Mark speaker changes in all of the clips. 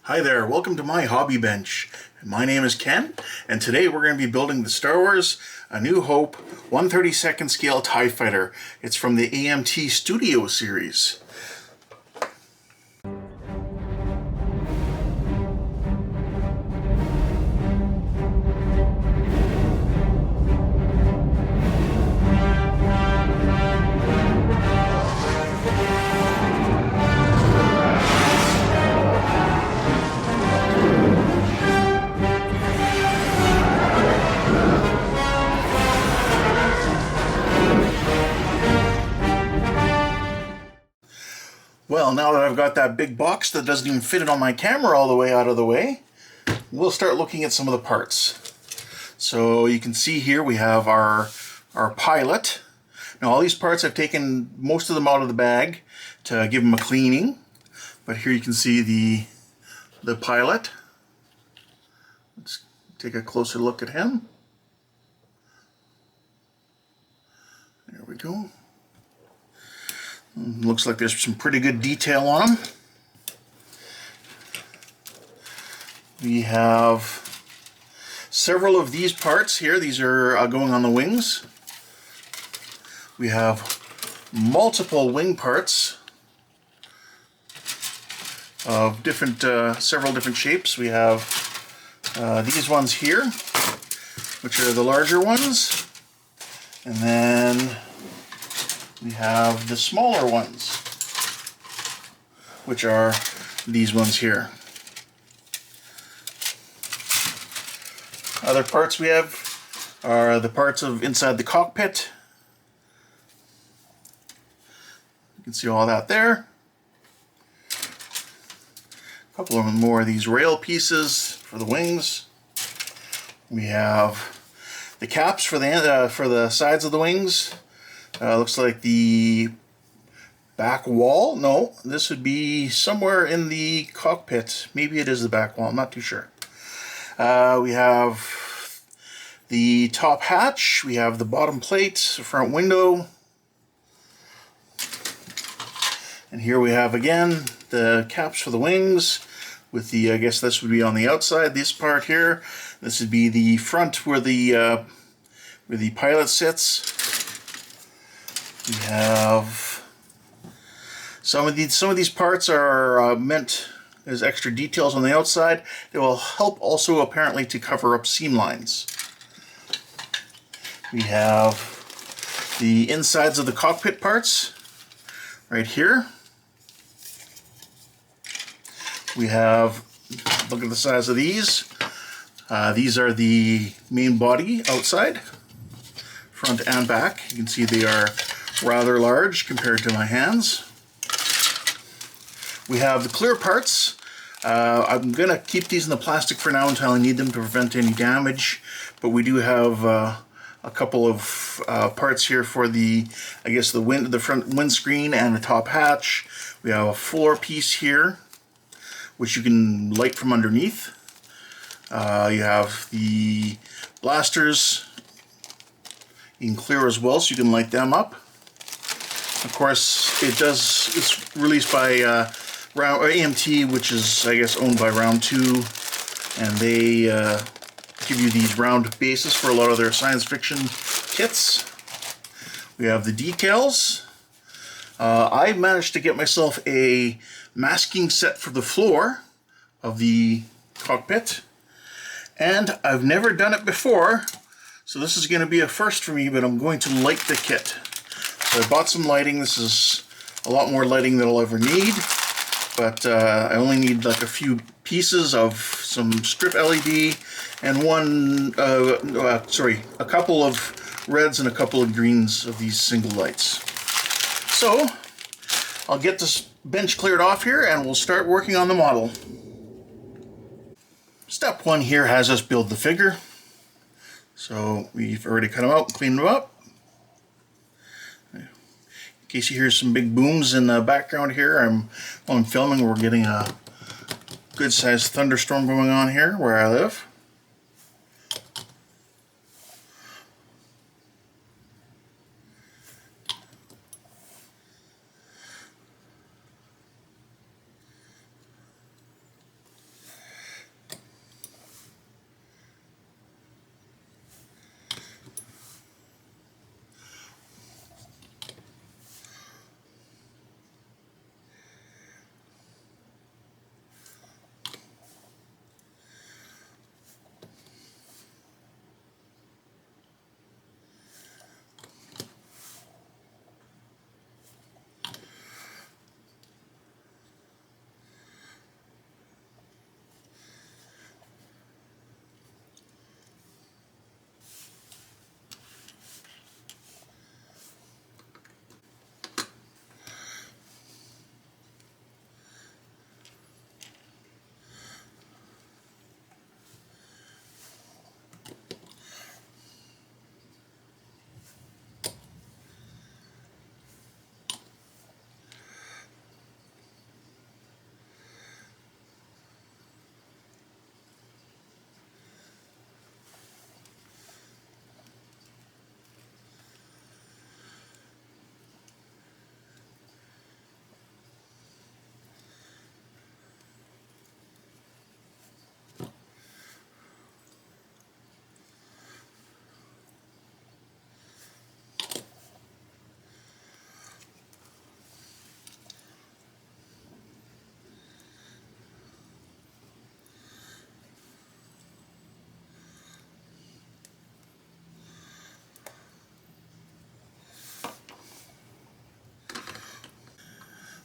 Speaker 1: Hi there, welcome to my hobby bench. My name is Ken, and today we're going to be building the Star Wars A New Hope 1/32nd scale TIE Fighter. It's from the AMT Studio series. Well, now that I've got that big box that doesn't even fit it on my camera all the way out of the way, we'll start looking at some of the parts. So you can see here we have our pilot. Now all these parts, I've taken most of them out of the bag to give them a cleaning. But here you can see the pilot. Let's take a closer look at him. There we go. Looks like there's some pretty good detail on them. We have several of these parts here. These are going on the wings. We have multiple wing parts of different, several different shapes. We have these ones here, which are the larger ones, and then we have the smaller ones, which are these ones here. Other parts we have are the parts of inside the cockpit. You can see all that there. A couple of more of these rail pieces for the wings. We have the caps for the sides of the wings. Looks like the back wall. No, this would be somewhere in the cockpit. Maybe it is the back wall. I'm not too sure. We have the top hatch. We have the bottom plate, the front window. And here we have again the caps for the wings with the, I guess this would be on the outside, this part here. This would be the front where the pilot sits. We have some of these parts are meant as extra details on the outside. They will help also apparently to cover up seam lines. We have the insides of the cockpit parts right here. We have, look at the size of these. These are the main body outside, front and back. You can see they are rather large compared to my hands. We have the clear parts. I'm going to keep these in the plastic for now until I need them to prevent any damage, but we do have a couple of parts here for the, I guess, the front windscreen and the top hatch. We have a floor piece here, which you can light from underneath. You have the blasters. You can clear as well, so you can light them up. Of course, it's released by AMT, which is, I guess, owned by Round 2, and they give you these round bases for a lot of their science fiction kits. We have the decals. I managed to get myself a masking set for the floor of the cockpit, and I've never done it before, so this is going to be a first for me, but I'm going to light the kit. So I bought some lighting. This is a lot more lighting than I'll ever need, but I only need like a few pieces of some strip LED and a couple of reds and a couple of greens of these single lights. So I'll get this bench cleared off here and we'll start working on the model. Step 1 here has us build the figure. So we've already cut them out and cleaned them up. In case you hear some big booms in the background here, while I'm filming, we're getting a good sized thunderstorm going on here where I live.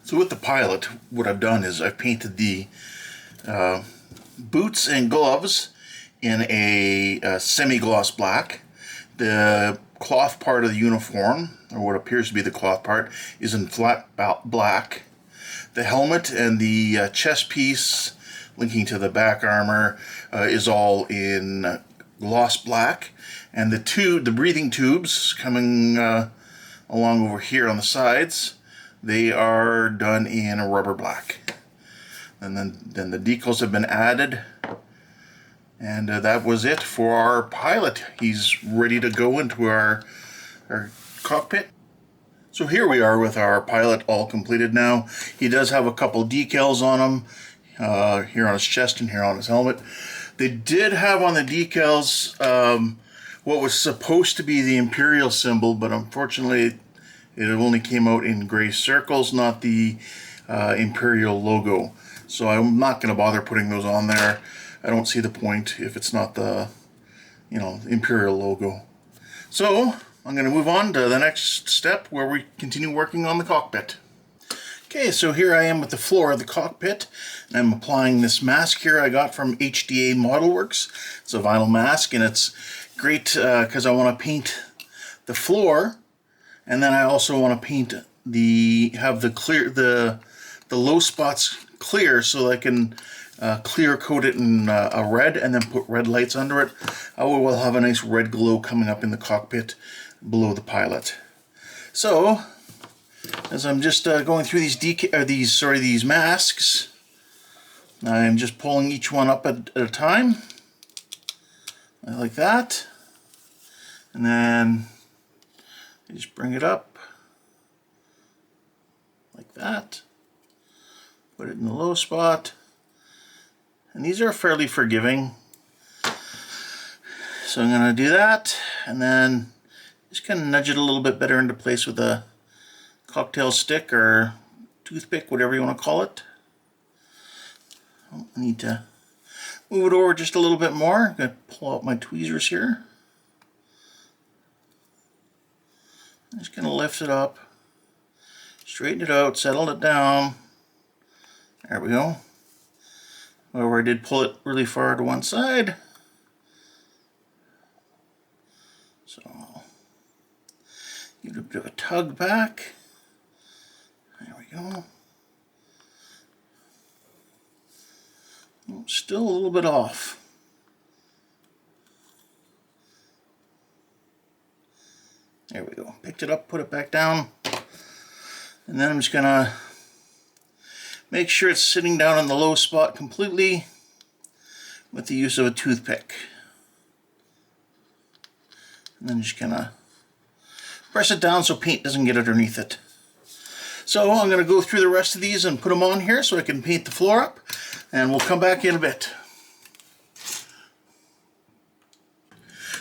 Speaker 1: So with the pilot, what I've done is I've painted the boots and gloves in a semi-gloss black. The cloth part of the uniform, or what appears to be the cloth part, is in flat black. The helmet and the chest piece linking to the back armor is all in gloss black. And the breathing tubes coming along over here on the sides, they are done in a rubber black. And then the decals have been added, and that was it for our pilot. He's ready to go into our cockpit. So here we are with our pilot all completed now. He does have a couple decals on him, here on his chest and here on his helmet. They did have on the decals what was supposed to be the Imperial symbol, but unfortunately it only came out in gray circles, not the Imperial logo. So I'm not going to bother putting those on there. I don't see the point if it's not the, Imperial logo. So I'm going to move on to the next step where we continue working on the cockpit. Okay, so here I am with the floor of the cockpit, and I'm applying this mask here I got from HDA Model Works. It's a vinyl mask, and it's great because I want to paint the floor. And then I also want to paint have the low spots clear, so I can clear coat it in a red and then put red lights under it. I will have a nice red glow coming up in the cockpit below the pilot. So as I'm just going through these masks, I'm just pulling each one up at a time, like that, and then you just bring it up like that, put it in the low spot, and these are fairly forgiving. So I'm going to do that, and then just kind of nudge it a little bit better into place with a cocktail stick or toothpick, whatever you want to call it. I need to move it over just a little bit more. I'm going to pull out my tweezers here. I'm just going to lift it up, straighten it out, settle it down. There we go. However, I did pull it really far to one side. So give it a bit of a tug back. There we go. Oh, still a little bit off. There we go. Picked it up, put it back down. And then I'm just going to make sure it's sitting down in the low spot completely with the use of a toothpick. And then just kind of press it down so paint doesn't get underneath it. So I'm going to go through the rest of these and put them on here so I can paint the floor up, and we'll come back in a bit.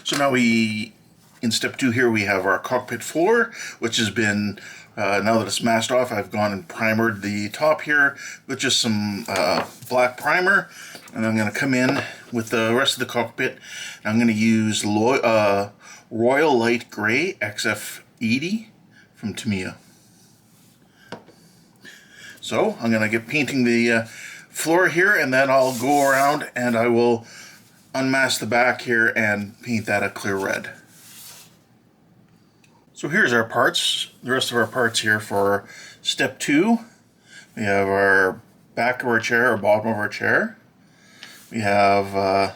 Speaker 1: So now in step 2 here, we have our cockpit floor, which has been, now that it's masked off, I've gone and primered the top here with just some black primer, and I'm going to come in with the rest of the cockpit, and I'm going to use Royal Light Gray XF80 from Tamiya. So I'm going to get painting the floor here, and then I'll go around and I will unmask the back here and paint that a clear red. So here's our parts, the rest of our parts here for step 2. We have our back of our chair, or bottom of our chair. We have, I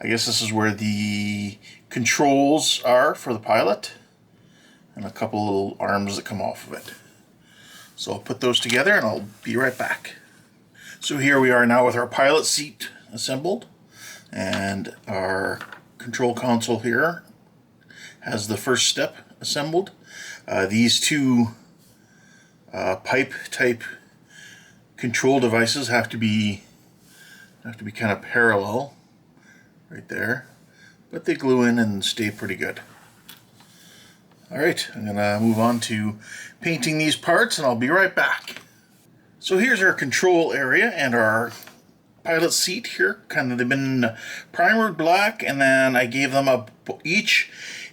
Speaker 1: guess this is where the controls are for the pilot, and a couple little arms that come off of it. So I'll put those together and I'll be right back. So here we are now with our pilot seat assembled, and our control console here has the first step assembled. These two pipe type control devices have to be kind of parallel right there, but they glue in and stay pretty good. Alright, I'm going to move on to painting these parts, and I'll be right back. So here's our control area and our pilot seat here. They've been primered black, and then I gave them each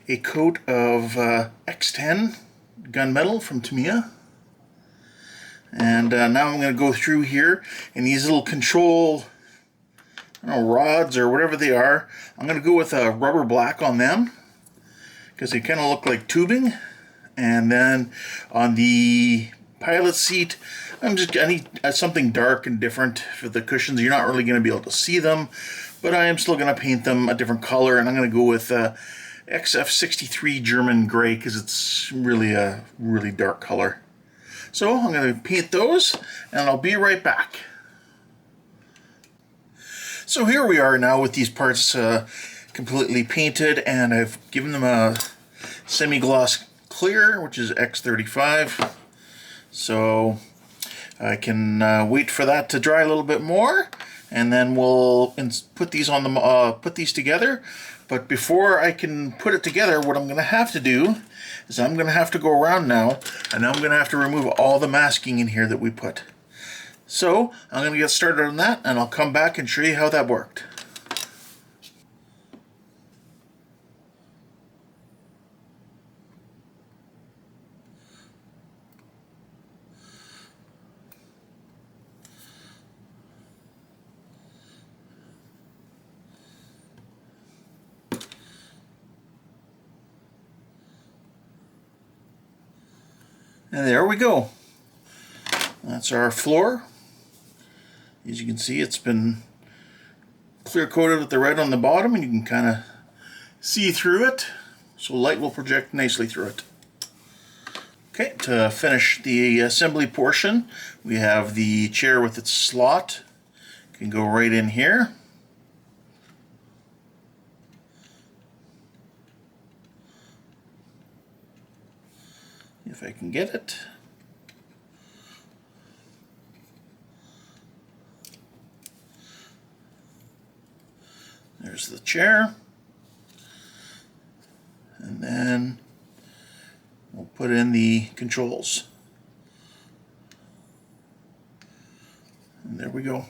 Speaker 1: a coat of X10 gunmetal from Tamiya. And now I'm going to go through here, and these little control rods or whatever they are, I'm going to go with a rubber black on them because they kind of look like tubing. And then on the pilot seat, I need something dark and different for the cushions. You're not really going to be able to see them, but I am still going to paint them a different color, and I'm going to go with XF63 German gray because it's really a really dark color. So I'm going to paint those, and I'll be right back. So here we are now with these parts completely painted, and I've given them a semi-gloss clear, which is X35. So I can wait for that to dry a little bit more, and then we'll put these on the put these together. But before I can put it together, what I'm going to have to do is I'm going to have to go around now, and I'm going to have to remove all the masking in here that we put. So I'm going to get started on that, and I'll come back and show you how that worked. And there we go. That's our floor. As you can see, it's been clear coated with the red on the bottom, and you can kind of see through it, so light will project nicely through it. Okay, to finish the assembly portion, we have the chair with its slot. It can go right in here. If I can get it. There's the chair. And then we'll put in the controls. And there we go.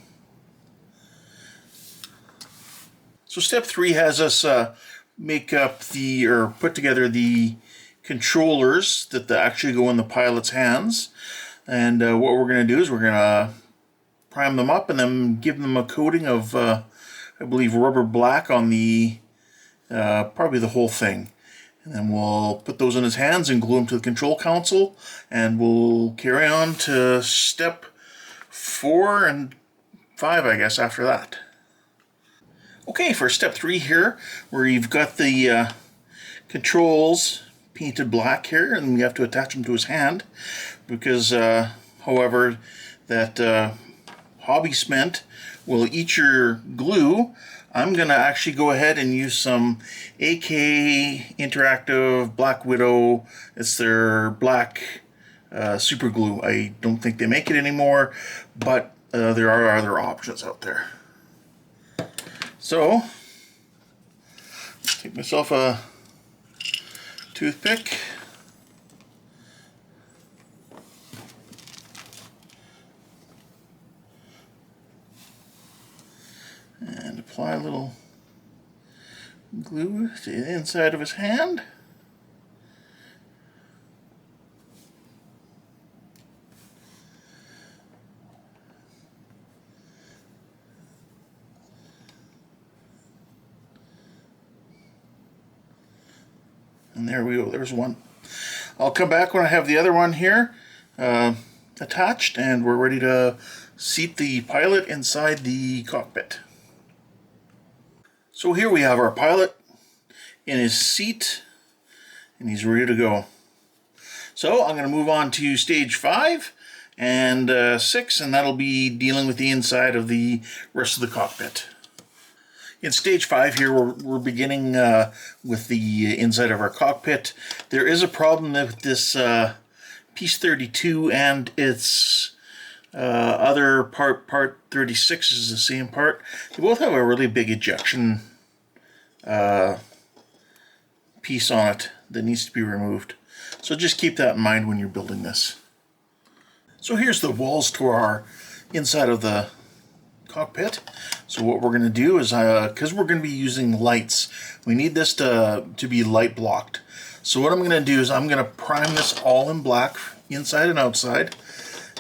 Speaker 1: So step 3 has us make up or put together the controllers that actually go in the pilot's hands. And what we're going to do is we're going to prime them up and then give them a coating of, I believe, rubber black on the, probably the whole thing. And then we'll put those in his hands and glue them to the control console, and we'll carry on to step 4 and 5, I guess, after that. Okay, for step 3 here, where you've got the controls painted black here, and we have to attach them to his hand, because, however, that hobby cement will eat your glue. I'm going to actually go ahead and use some AK Interactive Black Widow. It's their black super glue. I don't think they make it anymore, but there are other options out there. So, take myself a toothpick. And apply a little glue to the inside of his hand. And there we go, there's one. I'll come back when I have the other one here attached, and we're ready to seat the pilot inside the cockpit. So here we have our pilot in his seat, and he's ready to go. So I'm going to move on to stage 5 and 6, and that'll be dealing with the inside of the rest of the cockpit. In stage 5 here, we're beginning with the inside of our cockpit. There is a problem with this piece 32 and its other part 36 is the same part. They both have a really big ejection piece on it that needs to be removed. So just keep that in mind when you're building this. So here's the walls to our inside of the cockpit. So what we're going to do is, because we're going to be using lights, we need this to be light blocked. So what I'm going to do is I'm going to prime this all in black, inside and outside,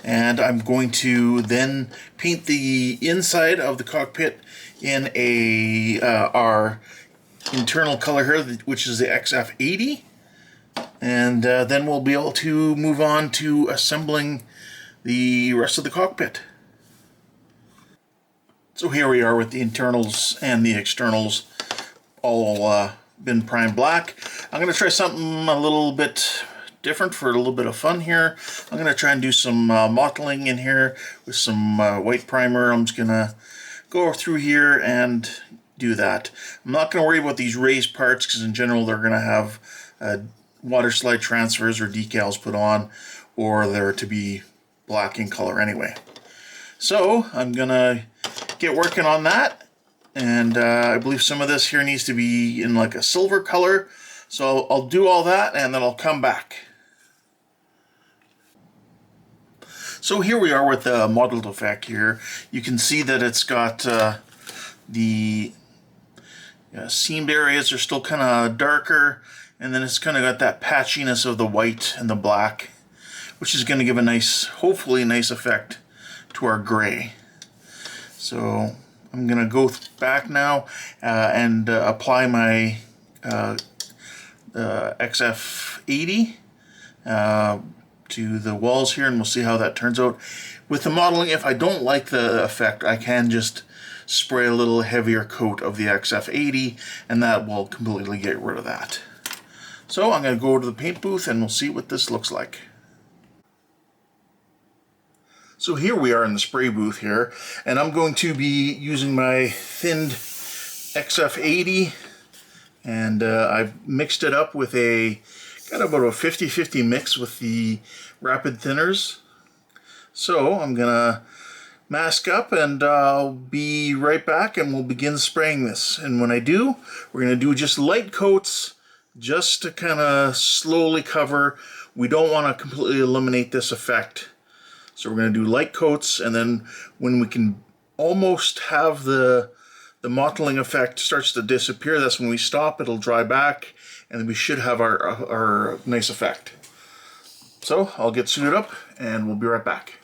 Speaker 1: And I'm going to then paint the inside of the cockpit in our internal color here, which is the XF80. And then we'll be able to move on to assembling the rest of the cockpit. So here we are with the internals and the externals all been primed black. I'm going to try something a little bit different for a little bit of fun here. I'm going to try and do some mottling in here with some white primer. I'm just going to go through here and do that. I'm not going to worry about these raised parts because in general they're going to have water slide transfers or decals put on, or they're to be black in color anyway. So I'm going to get working on that. And I believe some of this here needs to be in like a silver color. So I'll do all that and then I'll come back. So here we are with the modeled effect here. You can see that it's got the seamed areas are still kind of darker, and then it's kind of got that patchiness of the white and the black, which is going to give a nice, hopefully a nice effect to our gray. So I'm going to go back now and apply my XF80 to the walls here, and we'll see how that turns out. With the modeling, if I don't like the effect, I can just spray a little heavier coat of the XF80, and that will completely get rid of that. So I'm going to go to the paint booth and we'll see what this looks like. So here we are in the spray booth here, and I'm going to be using my thinned XF80, and I've mixed it up with got about a 50-50 mix with the rapid thinners. So I'm gonna mask up and I'll be right back and we'll begin spraying this. And when I do, we're gonna do just light coats just to kind of slowly cover. We don't want to completely eliminate this effect. So we're going to do light coats, and then when we can almost have the mottling effect starts to disappear, that's when we stop. It'll dry back, and then we should have our nice effect. So I'll get suited up, and we'll be right back.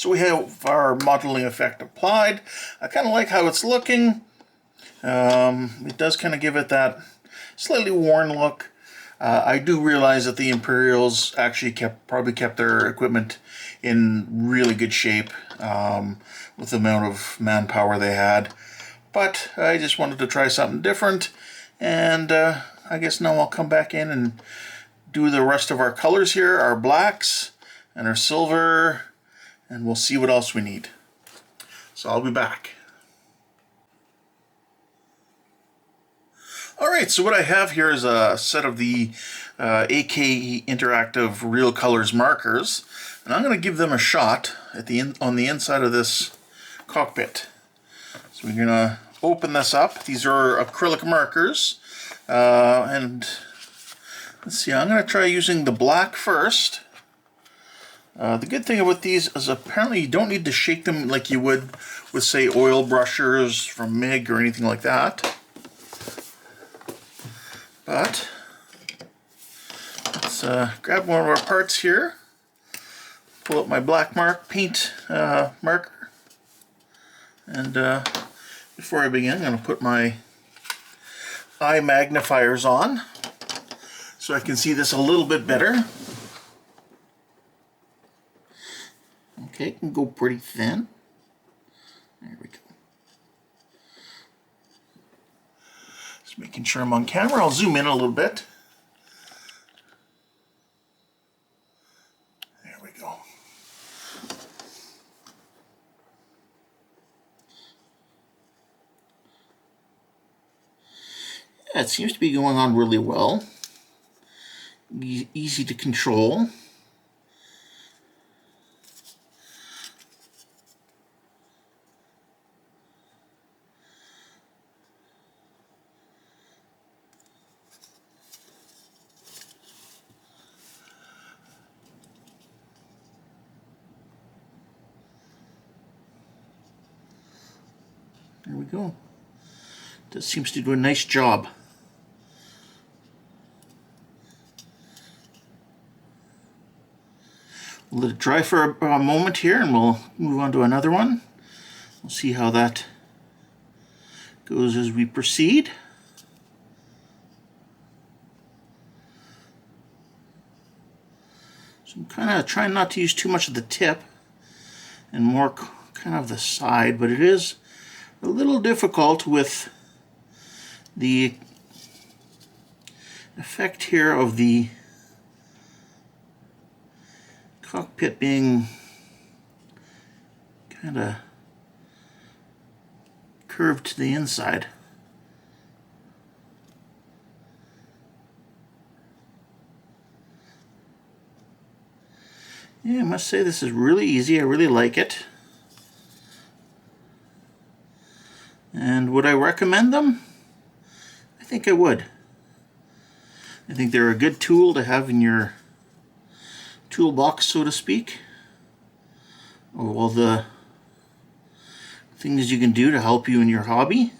Speaker 1: So we have our modeling effect applied. I kind of like how it's looking. It does kind of give it that slightly worn look. I do realize that the Imperials actually probably kept their equipment in really good shape with the amount of manpower they had. But I just wanted to try something different, and I guess now I'll come back in and do the rest of our colors here, our blacks and our silver, and we'll see what else we need. So I'll be back. Alright, so what I have here is a set of the AK Interactive Real Colors markers, and I'm going to give them a shot at on the inside of this cockpit. So we're going to open this up. These are acrylic markers, and let's see, I'm going to try using the black first. The good thing about these is apparently you don't need to shake them like you would with, say, oil brushers from MIG or anything like that. But let's grab one of our parts here, pull up my black paint marker, and before I begin, I'm going to put my eye magnifiers on so I can see this a little bit better. Okay, it can go pretty thin. There we go. Just making sure I'm on camera. I'll zoom in a little bit. There we go. Yeah, it seems to be going on really well. Easy to control. There we go. That seems to do a nice job. We'll let it dry for a moment here and we'll move on to another one. We'll see how that goes as we proceed. So I'm kind of trying not to use too much of the tip and more kind of the side, but it is a little difficult with the effect here of the cockpit being kind of curved to the inside. Yeah, I must say this is really easy. I really like it. And would I recommend them? I think I would. I think they're a good tool to have in your toolbox, so to speak, of all the things you can do to help you in your hobby.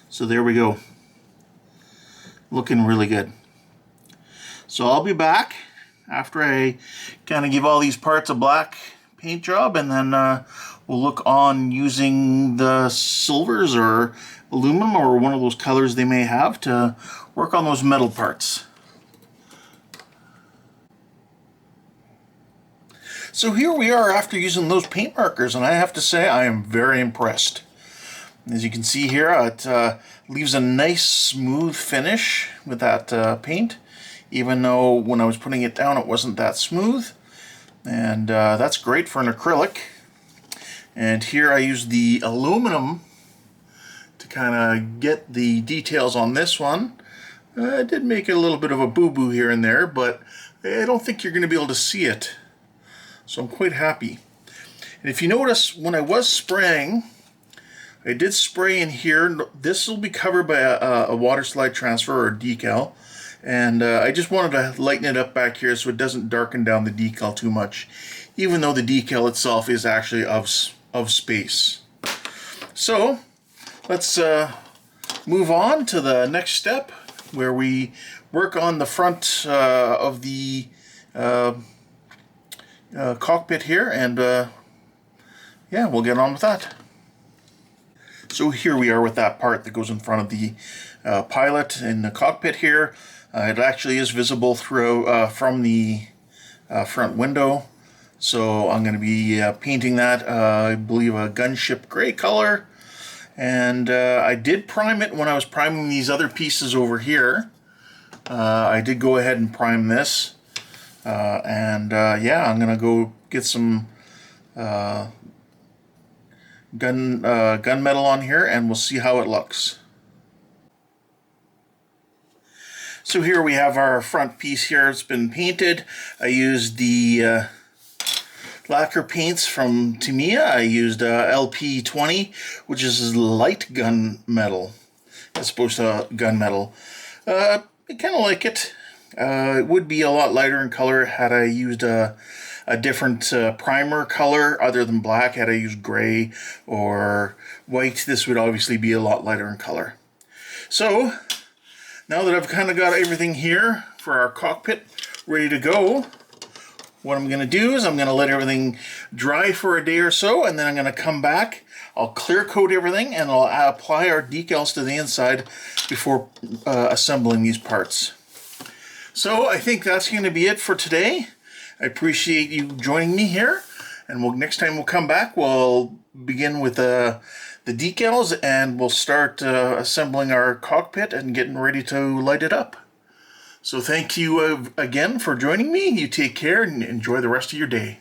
Speaker 1: So there we go. Looking really good. So I'll be back after I kind of give all these parts a black paint job, and then we'll look on using the silvers or aluminum or one of those colors they may have to work on those metal parts. So here we are after using those paint markers, and I have to say I am very impressed. As you can see here, it leaves a nice smooth finish with that paint, even though when I was putting it down it wasn't that smooth. And that's great for an acrylic. And here I use the aluminum to kind of get the details on this one. I did make a little bit of a boo-boo here and there, but I don't think you're going to be able to see it. So I'm quite happy. And if you notice, when I was spraying, I did spray in here. This will be covered by a water slide transfer or decal. And I just wanted to lighten it up back here so it doesn't darken down the decal too much, even though the decal itself is actually of space. So let's move on to the next step, where we work on the front of the cockpit here, and yeah, we'll get on with that. So here we are with that part that goes in front of the pilot in the cockpit here. It actually is visible through from the front window. So I'm going to be painting that, I believe, a gunship gray color. And I did prime it when I was priming these other pieces over here. I did go ahead and prime this. Yeah, I'm going to go get some gunmetal on here, and we'll see how it looks. So here we have our front piece here. It's been painted. I used the lacquer paints from Tamiya. I used LP20, which is light gunmetal as opposed to gunmetal. I kind of like it. It would be a lot lighter in color had I used a different primer color other than black. Had I used gray or white, this would obviously be a lot lighter in color. So now that I've kind of got everything here for our cockpit ready to go, what I'm going to do is I'm going to let everything dry for a day or so, and then I'm going to come back. I'll clear coat everything, and I'll apply our decals to the inside before assembling these parts. So I think that's going to be it for today. I appreciate you joining me here, and next time we'll come back, we'll begin with the decals, and we'll start assembling our cockpit and getting ready to light it up. So thank you again for joining me. You take care and enjoy the rest of your day.